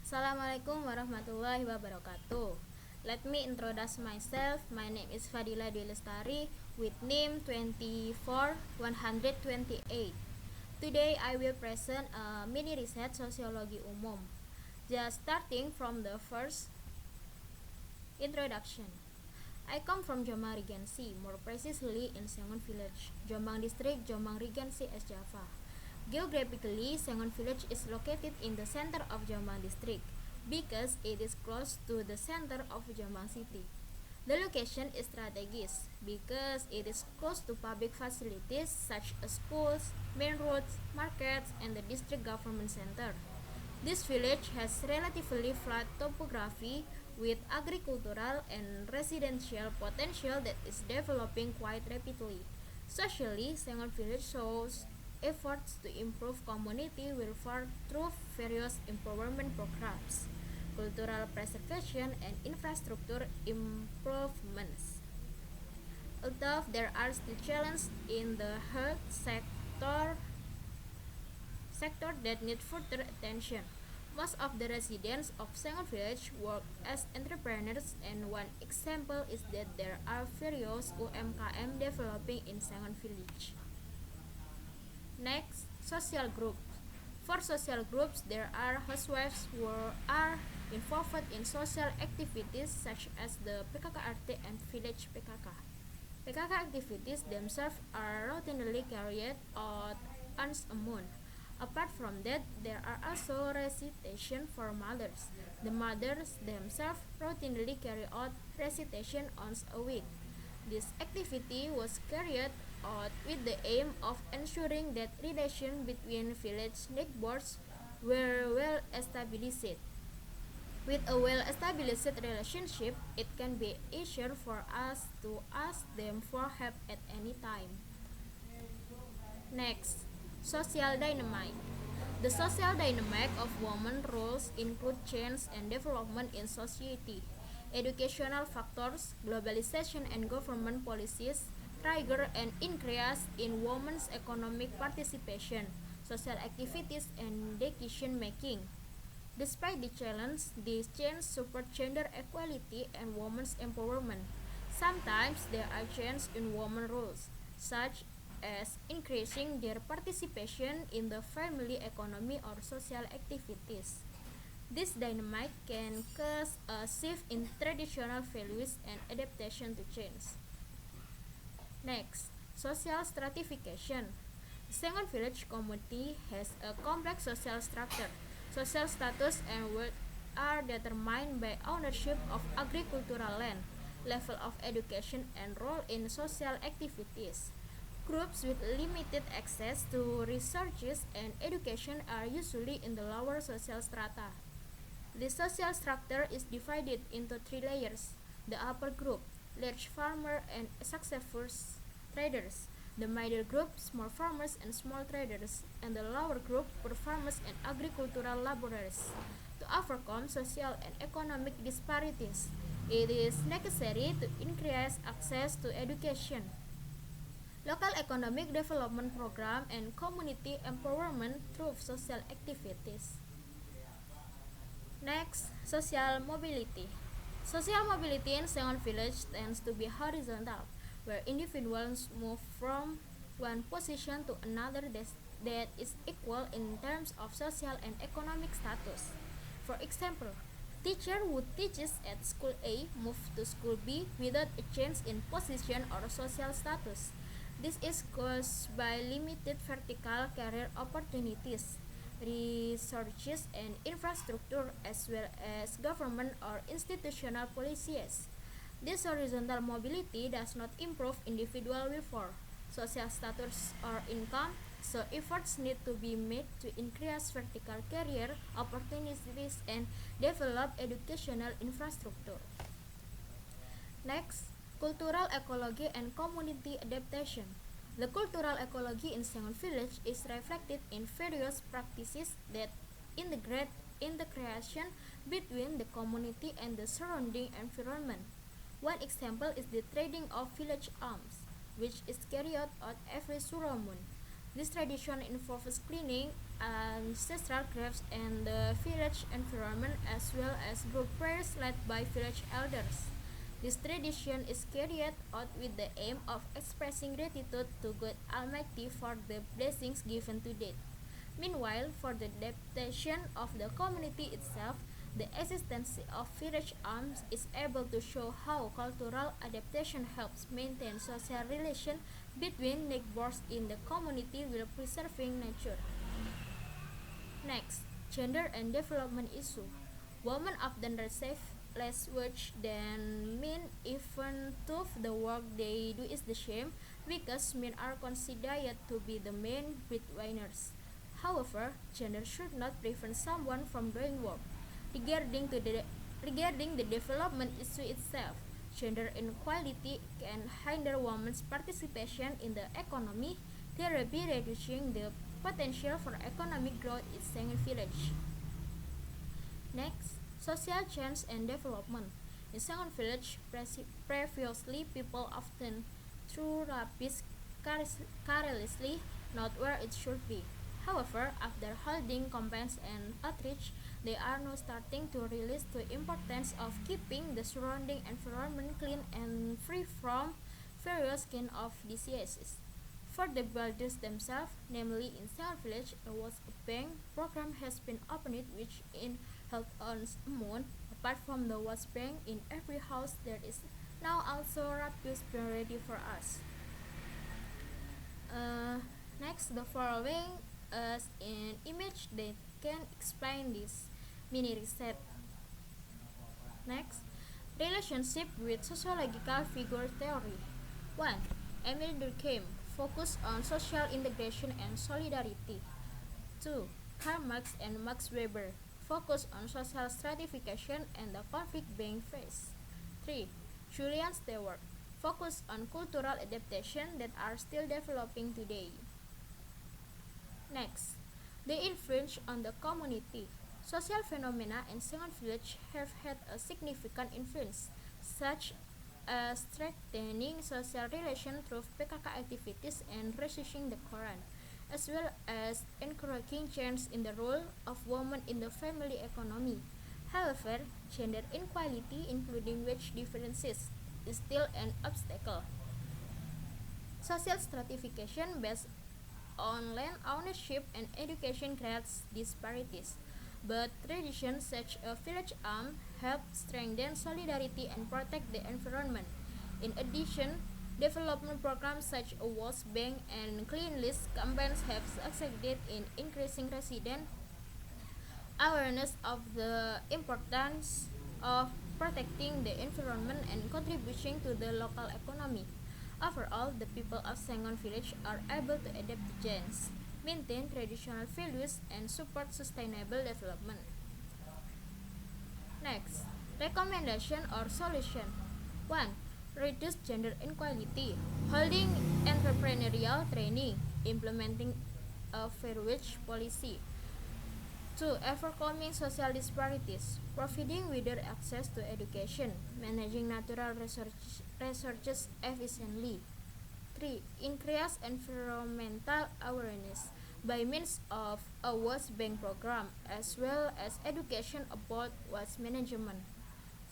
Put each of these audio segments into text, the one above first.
Assalamualaikum warahmatullahi wabarakatuh. Let me introduce myself. My name is Fadila Dwi Lestari with NIM 24128. Today I will present a mini riset sosiologi umum. Just starting from the first introduction. I come from Jombang Regency, more precisely in Sengon Village, Jombang District, Jombang Regency, East Java. Geographically, Sengon Village is located in the center of Jombang District because it is close to the center of Jombang City. The location is strategic because it is close to public facilities such as schools, main roads, markets, and the district government center. This village has relatively flat topography with agricultural and residential potential that is developing quite rapidly. Socially, Sengon Village shows efforts to improve community welfare through various empowerment programs, cultural preservation, and infrastructure improvements. Although there are still challenges in the health sector that need further attention. Most of the residents of Sengon Village work as entrepreneurs, and one example is that there are various UMKM developing in Sengon Village. Next, social groups. For social groups, there are housewives who are involved in social activities such as the PKKRT and village PKK. PKK activities themselves are routinely carried out once a month. Apart from that, there are also recitation for mothers. The mothers themselves routinely carry out recitation once a week. This activity was carried out with the aim of ensuring that relations between village neighbors were well established. With a well-established relationship, it can be easier for us to ask them for help at any time. Next, social dynamic. The social dynamic of women roles include change and development in society. Educational factors, globalization, and government policies trigger an increase in women's economic participation, social activities, and decision making. Despite the challenge, these changes support gender equality and women's empowerment. Sometimes there are changes in women's roles, such as increasing their participation in the family economy or social activities. This dynamic can cause a shift in traditional values and adaptation to change. Next, social stratification. The Sengon Village community has a complex social structure. Social status and wealth are determined by ownership of agricultural land, level of education, and role in social activities. Groups with limited access to resources and education are usually in the lower social strata. The social structure is divided into three layers: the upper group, large farmers and successful traders; the middle group, small farmers and small traders; and the lower group, poor farmers and agricultural laborers. To overcome social and economic disparities, it is necessary to increase access to education, local economic development program, and community empowerment through social activities. Next, social mobility. Social mobility in Sengon Village tends to be horizontal, where individuals move from one position to another that is equal in terms of social and economic status. For example, teacher who teaches at school A moves to school B without a change in position or social status. This is caused by limited vertical career opportunities, resources, and infrastructure, as well as government or institutional policies. This horizontal mobility does not improve individual welfare, social status, or income, so efforts need to be made to increase vertical career opportunities and develop educational infrastructure. Next, cultural ecology and community adaptation. The cultural ecology in Sengon Village is reflected in various practices that integrate integration between the community and the surrounding environment. One example is the trading of village arms, which is carried out every Suramon. This tradition involves cleaning ancestral crafts and the village environment, as well as group prayers led by village elders. This tradition is carried out with the aim of expressing gratitude to God Almighty for the blessings given to date. Meanwhile, for the adaptation of the community itself, the existence of village arms is able to show how cultural adaptation helps maintain social relations between neighbors in the community while preserving nature. Next, gender and development issue. Women often receive less wage than men, even though the work they do is the same, because men are considered to be the main breadwinners. However, gender should not prevent someone from doing work. Regarding the development issue itself, gender inequality can hinder women's participation in the economy, thereby reducing the potential for economic growth in Sengen village. Next, social change and development. In Sengen village, previously people often threw rubbish carelessly, not where it should be. However, after holding campaigns and outreach, they are now starting to realize the importance of keeping the surrounding environment clean and free from various kinds of diseases. For the builders themselves, namely in Sengal village, a waste bank program has been opened which in help on amount. Apart from the waste bank, in every house there is now also rubbish bin ready for us. Next, the following is an image that can explain this mini reset. Next, relationship with sociological figure theory. 1. Emile Durkheim, focus on social integration and solidarity. 2. Karl Marx and Max Weber, focus on social stratification and the conflict being faced. 3. Julian Stewart, focus on cultural adaptation that are still developing today. Next, the influence on the community. Social phenomena in Sengon village have had a significant influence, such as strengthening social relations through PKK activities and researching the Quran, as well as encouraging change in the role of women in the family economy. However, gender inequality, including wage differences, is still an obstacle. Social stratification based on land ownership and education creates disparities, but traditions such as village arm help strengthen solidarity and protect the environment. In addition, development programs such as waste bank and cleanliness campaigns have succeeded in increasing resident awareness of the importance of protecting the environment and contributing to the local economy. Overall, the people of Sengon village are able to adapt to change, maintain traditional values, and support sustainable development. Next, recommendation or solution. 1. Reduce gender inequality, holding entrepreneurial training, implementing a fair wage policy. 2. Overcoming social disparities, providing wider access to education, managing natural resources efficiently. 3. Increase environmental awareness by means of a waste bank program as well as education about waste management.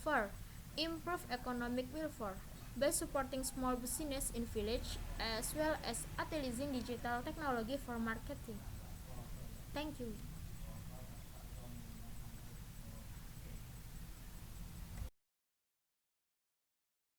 4. Improve economic welfare by supporting small business in village as well as utilizing digital technology for marketing. Thank you.